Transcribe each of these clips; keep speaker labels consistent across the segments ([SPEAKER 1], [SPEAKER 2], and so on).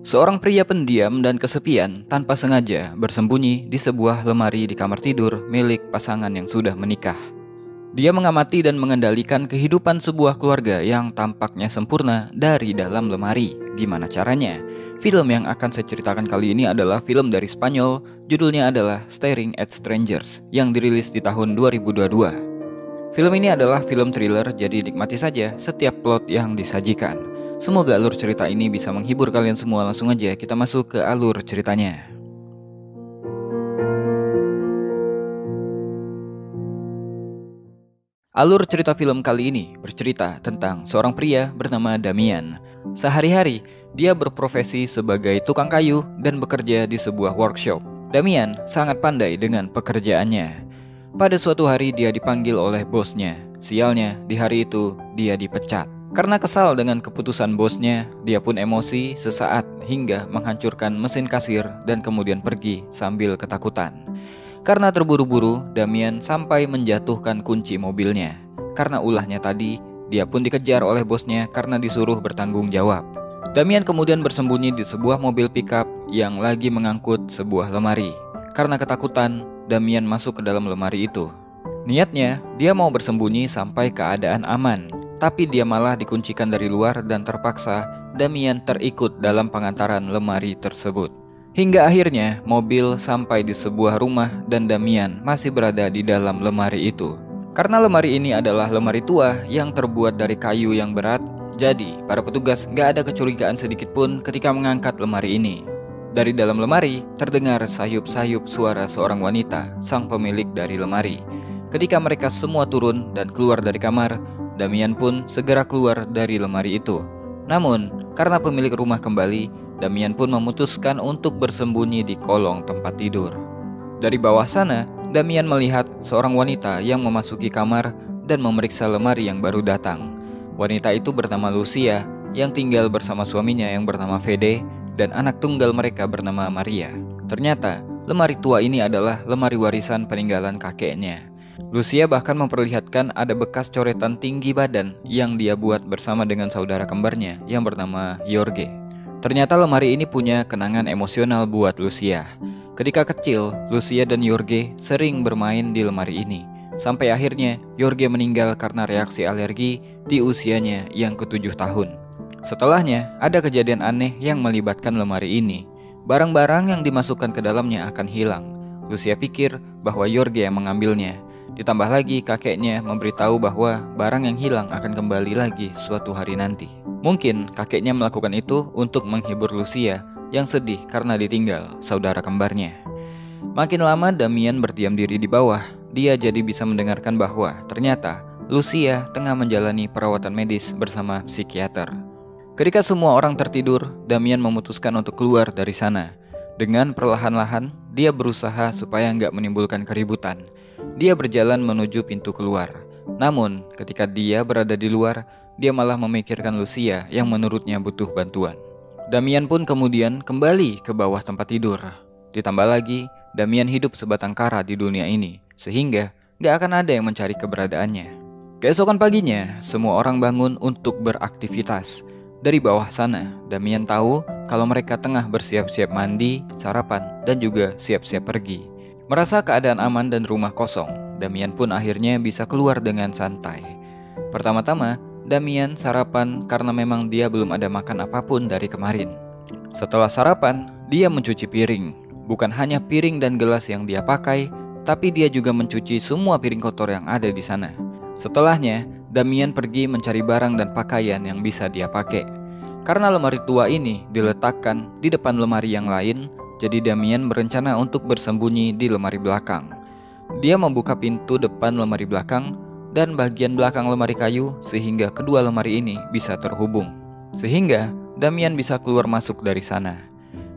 [SPEAKER 1] Seorang pria pendiam dan kesepian tanpa sengaja bersembunyi di sebuah lemari di kamar tidur milik pasangan yang sudah menikah. Dia mengamati dan mengendalikan kehidupan sebuah keluarga yang tampaknya sempurna dari dalam lemari. Gimana caranya? Film yang akan saya ceritakan kali ini adalah film dari Spanyol, judulnya adalah Staring at Strangers, yang dirilis di tahun 2022. Film ini adalah film thriller, jadi nikmati saja setiap plot yang disajikan. Semoga alur cerita ini bisa menghibur kalian semua. Langsung aja kita masuk ke alur ceritanya. Alur cerita film kali ini bercerita tentang seorang pria bernama Damian. Sehari-hari, dia berprofesi sebagai tukang kayu dan bekerja di sebuah workshop. Damian sangat pandai dengan pekerjaannya. Pada suatu hari dia dipanggil oleh bosnya. Sialnya, di hari itu dia dipecat. Karena kesal dengan keputusan bosnya, dia pun emosi sesaat hingga menghancurkan mesin kasir dan kemudian pergi sambil ketakutan. Karena terburu-buru, Damian sampai menjatuhkan kunci mobilnya. Karena ulahnya tadi, dia pun dikejar oleh bosnya karena disuruh bertanggung jawab. Damian kemudian bersembunyi di sebuah mobil pickup yang lagi mengangkut sebuah lemari. Karena ketakutan, Damian masuk ke dalam lemari itu. Niatnya, dia mau bersembunyi sampai keadaan aman. Tapi dia malah dikuncikan dari luar dan terpaksa Damian terikut dalam pengantaran lemari tersebut. Hingga akhirnya mobil sampai di sebuah rumah dan Damian masih berada di dalam lemari itu. Karena lemari ini adalah lemari tua yang terbuat dari kayu yang berat, jadi para petugas gak ada kecurigaan sedikit pun ketika mengangkat lemari ini. Dari dalam lemari terdengar sayup-sayup suara seorang wanita, sang pemilik dari lemari. Ketika mereka semua turun dan keluar dari kamar, Damian pun segera keluar dari lemari itu. Namun, karena pemilik rumah kembali, Damian pun memutuskan untuk bersembunyi di kolong tempat tidur. Dari bawah sana, Damian melihat seorang wanita yang memasuki kamar dan memeriksa lemari yang baru datang. Wanita itu bernama Lucia, yang tinggal bersama suaminya yang bernama Fede dan anak tunggal mereka bernama Maria. Ternyata, lemari tua ini adalah lemari warisan peninggalan kakeknya. Lucia bahkan memperlihatkan ada bekas coretan tinggi badan yang dia buat bersama dengan saudara kembarnya yang bernama Jorge. Ternyata lemari ini punya kenangan emosional buat Lucia. Ketika kecil, Lucia dan Jorge sering bermain di lemari ini. Sampai akhirnya, Jorge meninggal karena reaksi alergi di usianya yang ke-7 tahun. Setelahnya, ada kejadian aneh yang melibatkan lemari ini. Barang-barang yang dimasukkan ke dalamnya akan hilang. Lucia pikir bahwa Jorge yang mengambilnya. Ditambah lagi kakeknya memberitahu bahwa barang yang hilang akan kembali lagi suatu hari nanti. Mungkin kakeknya melakukan itu untuk menghibur Lucia yang sedih karena ditinggal saudara kembarnya. Makin lama Damian berdiam diri di bawah. Dia jadi bisa mendengarkan bahwa ternyata Lucia tengah menjalani perawatan medis bersama psikiater. Ketika semua orang tertidur, Damian memutuskan untuk keluar dari sana. Dengan perlahan-lahan, dia berusaha supaya nggak menimbulkan keributan. Dia berjalan menuju pintu keluar. Namun, ketika dia berada di luar, dia malah memikirkan Lucia yang menurutnya butuh bantuan. Damian pun kemudian kembali ke bawah tempat tidur. Ditambah lagi, Damian hidup sebatang kara di dunia ini, sehingga gak akan ada yang mencari keberadaannya. Keesokan paginya, semua orang bangun untuk beraktivitas. Dari bawah sana, Damian tahu kalau mereka tengah bersiap-siap mandi, sarapan, dan juga siap-siap pergi. Merasa keadaan aman dan rumah kosong, Damian pun akhirnya bisa keluar dengan santai. Pertama-tama, Damian sarapan karena memang dia belum ada makan apapun dari kemarin. Setelah sarapan, dia mencuci piring. Bukan hanya piring dan gelas yang dia pakai, tapi dia juga mencuci semua piring kotor yang ada di sana. Setelahnya, Damian pergi mencari barang dan pakaian yang bisa dia pakai. Karena lemari tua ini diletakkan di depan lemari yang lain, jadi Damian berencana untuk bersembunyi di lemari belakang. Dia membuka pintu depan lemari belakang dan bagian belakang lemari kayu sehingga kedua lemari ini bisa terhubung. Sehingga Damian bisa keluar masuk dari sana.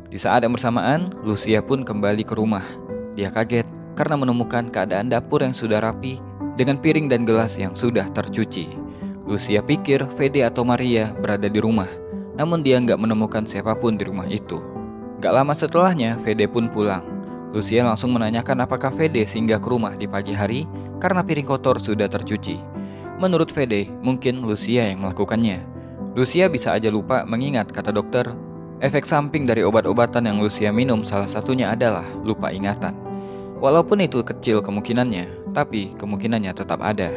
[SPEAKER 1] Di saat yang bersamaan, Lucia pun kembali ke rumah. Dia kaget karena menemukan keadaan dapur yang sudah rapi dengan piring dan gelas yang sudah tercuci. Lucia pikir Fede atau Maria berada di rumah, namun dia nggak menemukan siapapun di rumah itu. Gak lama setelahnya, Fede pun pulang. Lucia langsung menanyakan apakah Fede singgah ke rumah di pagi hari karena piring kotor sudah tercuci. Menurut Fede, mungkin Lucia yang melakukannya. Lucia bisa aja lupa mengingat kata dokter, Efek samping dari obat-obatan yang Lucia minum salah satunya adalah lupa ingatan. Walaupun itu kecil kemungkinannya, tapi kemungkinannya tetap ada.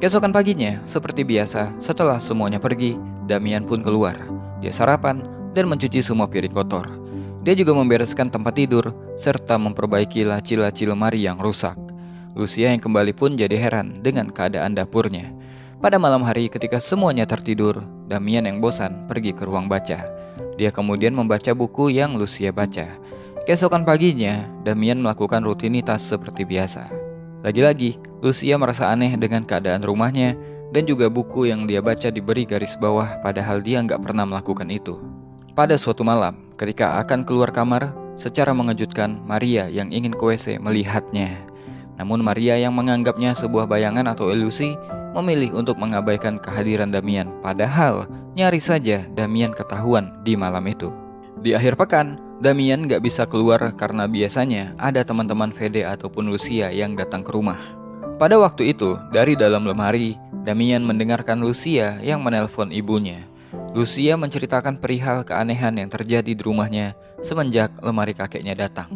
[SPEAKER 1] Keesokan paginya, seperti biasa, setelah semuanya pergi, Damian pun keluar. Dia sarapan dan mencuci semua piring kotor. Dia juga membereskan tempat tidur, serta memperbaiki laci-laci lemari yang rusak. Lucia yang kembali pun jadi heran dengan keadaan dapurnya. Pada malam hari ketika semuanya tertidur, Damian yang bosan pergi ke ruang baca. Dia kemudian membaca buku yang Lucia baca. Keesokan paginya, Damian melakukan rutinitas seperti biasa. Lagi-lagi, Lucia merasa aneh dengan keadaan rumahnya dan juga buku yang dia baca diberi garis bawah padahal dia nggak pernah melakukan itu. Pada suatu malam, ketika akan keluar kamar, secara mengejutkan Maria yang ingin ke WC melihatnya. Namun Maria yang menganggapnya sebuah bayangan atau ilusi memilih untuk mengabaikan kehadiran Damian. Padahal nyaris saja Damian ketahuan di malam itu. Di akhir pekan, Damian gak bisa keluar karena biasanya ada teman-teman Fede ataupun Lucia yang datang ke rumah. Pada waktu itu, dari dalam lemari, Damian mendengarkan Lucia yang menelpon ibunya. Lucia menceritakan perihal keanehan yang terjadi di rumahnya semenjak lemari kakeknya datang.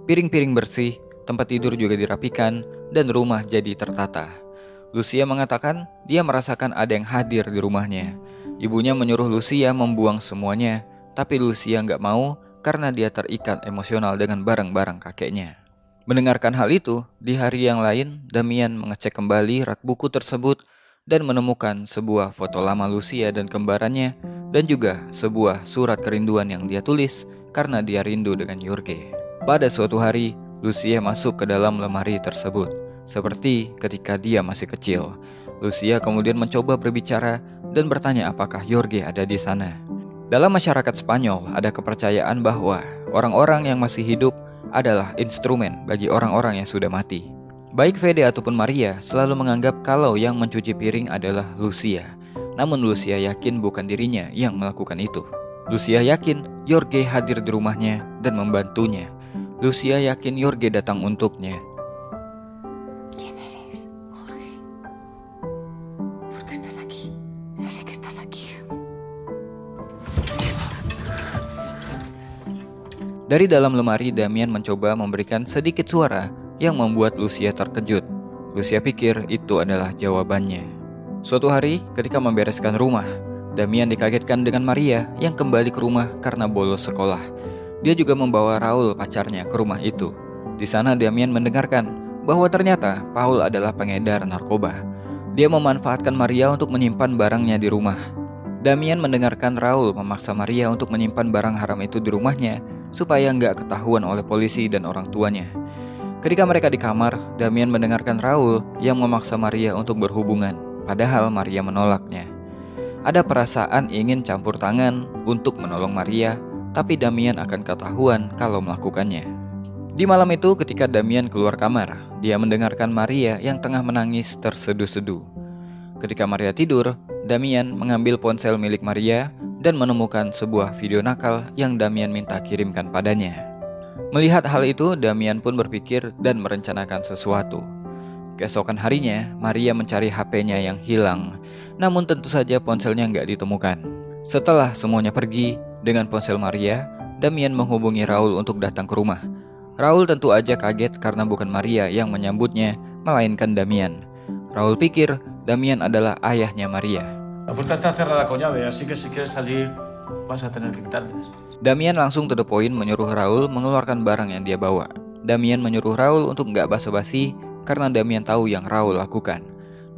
[SPEAKER 1] Piring-piring bersih, tempat tidur juga dirapikan, dan rumah jadi tertata. Lucia mengatakan dia merasakan ada yang hadir di rumahnya. Ibunya menyuruh Lucia membuang semuanya, tapi Lucia nggak mau karena dia terikat emosional dengan barang-barang kakeknya. Mendengarkan hal itu, di hari yang lain, Damian mengecek kembali rak buku tersebut dan menemukan sebuah foto lama Lucia dan kembarannya, dan juga sebuah surat kerinduan yang dia tulis karena dia rindu dengan Jorge. Pada suatu hari, Lucia masuk ke dalam lemari tersebut, seperti ketika dia masih kecil. Lucia kemudian mencoba berbicara dan bertanya apakah Jorge ada di sana. Dalam masyarakat Spanyol ada kepercayaan bahwa orang-orang yang masih hidup adalah instrumen bagi orang-orang yang sudah mati. Baik Fede ataupun Maria selalu menganggap kalau yang mencuci piring adalah Lucia. Namun Lucia yakin bukan dirinya yang melakukan itu. Lucia yakin Jorge hadir di rumahnya dan membantunya. Lucia yakin Jorge datang untuknya.
[SPEAKER 2] ¿Quién eres, Jorge? ¿Por qué estás aquí? Ya sé que estás aquí.
[SPEAKER 1] Dari dalam lemari, Damian mencoba memberikan sedikit suara yang membuat Lucia terkejut. Lucia pikir itu adalah jawabannya. Suatu hari, ketika membereskan rumah, Damian dikagetkan dengan Maria yang kembali ke rumah karena bolos sekolah. Dia juga membawa Raul pacarnya ke rumah itu. Di sana Damian mendengarkan bahwa ternyata Paul adalah pengedar narkoba. Dia memanfaatkan Maria untuk menyimpan barangnya di rumah. Damian mendengarkan Raul memaksa Maria untuk menyimpan barang haram itu di rumahnya supaya nggak ketahuan oleh polisi dan orang tuanya. Ketika mereka di kamar, Damian mendengarkan Raul yang memaksa Maria untuk berhubungan, padahal Maria menolaknya. Ada perasaan ingin campur tangan untuk menolong Maria, tapi Damian akan ketahuan kalau melakukannya. Di malam itu ketika Damian keluar kamar, dia mendengarkan Maria yang tengah menangis terseduh-seduh. Ketika Maria tidur, Damian mengambil ponsel milik Maria dan menemukan sebuah video nakal yang Damian minta kirimkan padanya. Melihat hal itu, Damian pun berpikir dan merencanakan sesuatu. Keesokan harinya, Maria mencari HP-nya yang hilang, namun tentu saja ponselnya nggak ditemukan. Setelah semuanya pergi, dengan ponsel Maria, Damian menghubungi Raul untuk datang ke rumah. Raul tentu aja kaget karena bukan Maria yang menyambutnya, melainkan Damian. Raul pikir Damian adalah ayahnya Maria.
[SPEAKER 3] La puerta está cerrada con llave, así que si quieres salir vas a tener que quitarlas.
[SPEAKER 1] Damian langsung to the point menyuruh Raul mengeluarkan barang yang dia bawa. Damian menyuruh Raul untuk nggak basa-basi karena Damian tahu yang Raul lakukan.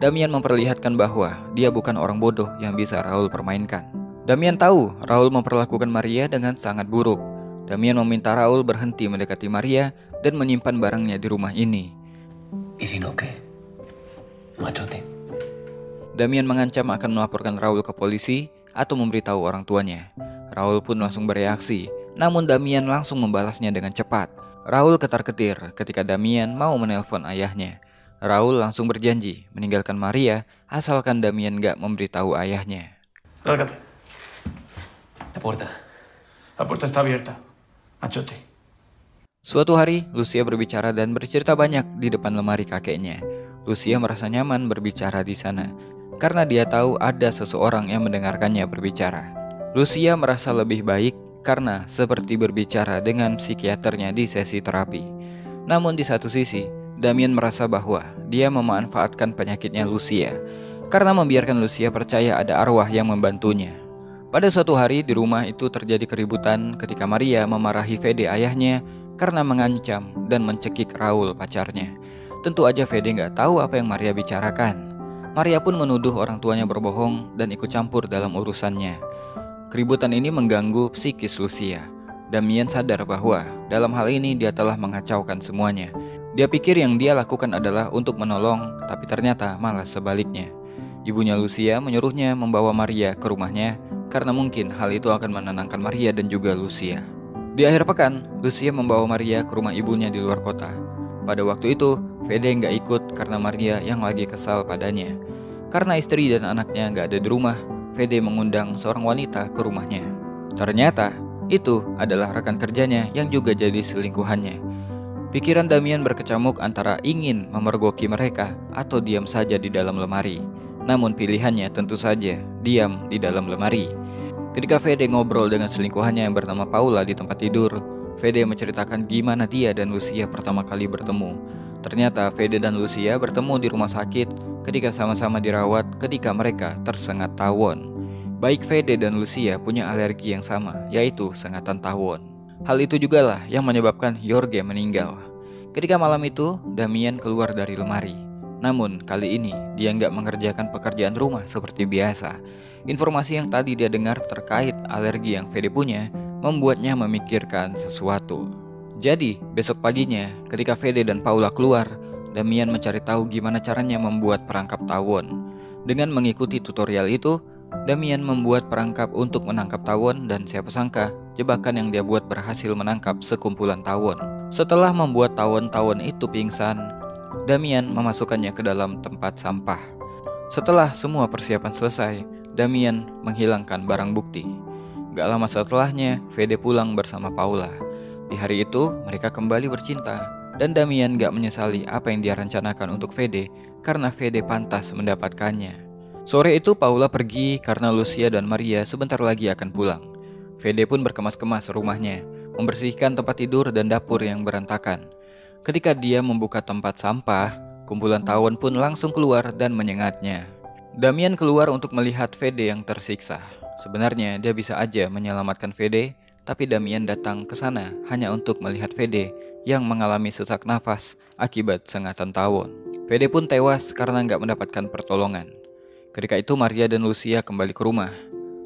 [SPEAKER 1] Damian memperlihatkan bahwa dia bukan orang bodoh yang bisa Raul permainkan. Damian tahu Raul memperlakukan Maria dengan sangat buruk. Damian meminta Raul berhenti mendekati Maria dan menyimpan barangnya di rumah ini.
[SPEAKER 4] ¿Y si no qué? Machote.
[SPEAKER 1] Damian mengancam akan melaporkan Raul ke polisi atau memberitahu orang tuanya. Raul pun langsung bereaksi, namun Damian langsung membalasnya dengan cepat. Raul ketar-ketir ketika Damian mau menelpon ayahnya. Raul langsung berjanji meninggalkan Maria asalkan Damian gak memberitahu ayahnya.
[SPEAKER 3] Lárgate.
[SPEAKER 4] La puerta
[SPEAKER 3] está abierta. Machote.
[SPEAKER 1] Suatu hari, Lucia berbicara dan bercerita banyak di depan lemari kakeknya. Lucia merasa nyaman berbicara di sana karena dia tahu ada seseorang yang mendengarkannya berbicara. Lucia merasa lebih baik karena seperti berbicara dengan psikiaternya di sesi terapi. Namun di satu sisi, Damien merasa bahwa dia memanfaatkan penyakitnya Lucia karena membiarkan Lucia percaya ada arwah yang membantunya. Pada suatu hari di rumah itu terjadi keributan ketika Maria memarahi Fede ayahnya karena mengancam dan mencekik Raul pacarnya. Tentu aja Fede nggak tahu apa yang Maria bicarakan. Maria pun menuduh orang tuanya berbohong dan ikut campur dalam urusannya. Keributan ini mengganggu psikis Lucia. Damien sadar bahwa dalam hal ini dia telah mengacaukan semuanya. Dia pikir yang dia lakukan adalah untuk menolong, tapi ternyata malah sebaliknya. Ibunya Lucia menyuruhnya membawa Maria ke rumahnya karena mungkin hal itu akan menenangkan Maria dan juga Lucia. Di akhir pekan, Lucia membawa Maria ke rumah ibunya di luar kota. Pada waktu itu, Fede nggak ikut karena Maria yang lagi kesal padanya. Karena istri dan anaknya nggak ada di rumah, Fede mengundang seorang wanita ke rumahnya. Ternyata, itu adalah rekan kerjanya yang juga jadi selingkuhannya. Pikiran Damien berkecamuk antara ingin memergoki mereka atau diam saja di dalam lemari. Namun pilihannya tentu saja diam di dalam lemari. Ketika Fede ngobrol dengan selingkuhannya yang bernama Paula di tempat tidur, Fede menceritakan gimana dia dan Lucia pertama kali bertemu. Ternyata Fede dan Lucia bertemu di rumah sakit ketika sama-sama dirawat ketika mereka tersengat tawon. Baik Fede dan Lucia punya alergi yang sama, yaitu sengatan tawon. Hal itu juga lah yang menyebabkan Jorge meninggal. Ketika malam itu, Damien keluar dari lemari. Namun kali ini dia nggak mengerjakan pekerjaan rumah seperti biasa. Informasi yang tadi dia dengar terkait alergi yang Fede punya membuatnya memikirkan sesuatu. Jadi besok paginya ketika Fede dan Paula keluar, Damien mencari tahu gimana caranya membuat perangkap tawon. Dengan mengikuti tutorial itu, Damien membuat perangkap untuk menangkap tawon dan siapa sangka jebakan yang dia buat berhasil menangkap sekumpulan tawon. Setelah membuat tawon-tawon itu pingsan, Damien memasukkannya ke dalam tempat sampah. Setelah semua persiapan selesai, Damien menghilangkan barang bukti. Gak lama setelahnya, Fede pulang bersama Paula. Di hari itu, mereka kembali bercinta, dan Damien gak menyesali apa yang dia rencanakan untuk Fede, karena Fede pantas mendapatkannya. Sore itu Paula pergi karena Lucia dan Maria sebentar lagi akan pulang. Fede pun berkemas-kemas rumahnya, membersihkan tempat tidur dan dapur yang berantakan. Ketika dia membuka tempat sampah, kumpulan tawon pun langsung keluar dan menyengatnya. Damien keluar untuk melihat Fede yang tersiksa. Sebenarnya dia bisa aja menyelamatkan Fede, tapi Damien datang ke sana hanya untuk melihat Fede yang mengalami sesak nafas akibat sengatan tawon. Fede pun tewas karena nggak mendapatkan pertolongan. Ketika itu Maria dan Lucia kembali ke rumah.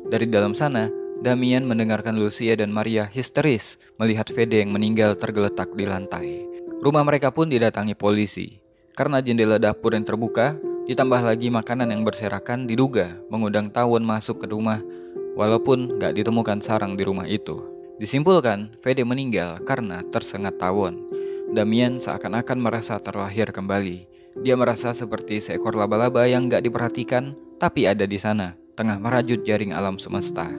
[SPEAKER 1] Dari dalam sana, Damien mendengarkan Lucia dan Maria histeris melihat Fede yang meninggal tergeletak di lantai. Rumah mereka pun didatangi polisi. Karena jendela dapur yang terbuka, ditambah lagi makanan yang berserakan diduga mengundang tawon masuk ke rumah, walaupun gak ditemukan sarang di rumah itu. Disimpulkan, Fede meninggal karena tersengat tawon. Damien seakan-akan merasa terlahir kembali. Dia merasa seperti seekor laba-laba yang gak diperhatikan, tapi ada di sana, tengah merajut jaring alam semesta.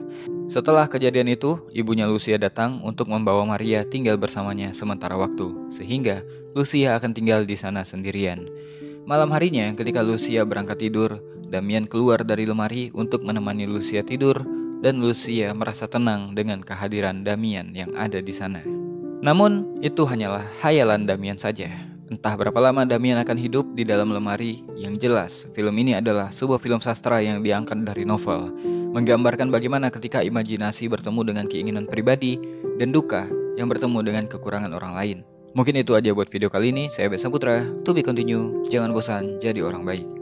[SPEAKER 1] Setelah kejadian itu, ibunya Lucia datang untuk membawa Maria tinggal bersamanya sementara waktu, sehingga Lucia akan tinggal di sana sendirian. Malam harinya, ketika Lucia berangkat tidur, Damien keluar dari lemari untuk menemani Lucia tidur, dan Lucia merasa tenang dengan kehadiran Damien yang ada di sana. Namun, itu hanyalah khayalan Damien saja. Entah berapa lama Damien akan hidup di dalam lemari. Yang jelas, film ini adalah sebuah film sastra yang diangkat dari novel, menggambarkan bagaimana ketika imajinasi bertemu dengan keinginan pribadi dan duka yang bertemu dengan kekurangan orang lain. Mungkin itu aja buat video kali ini. Saya Besa Putra. To be continue. Jangan bosan jadi orang baik.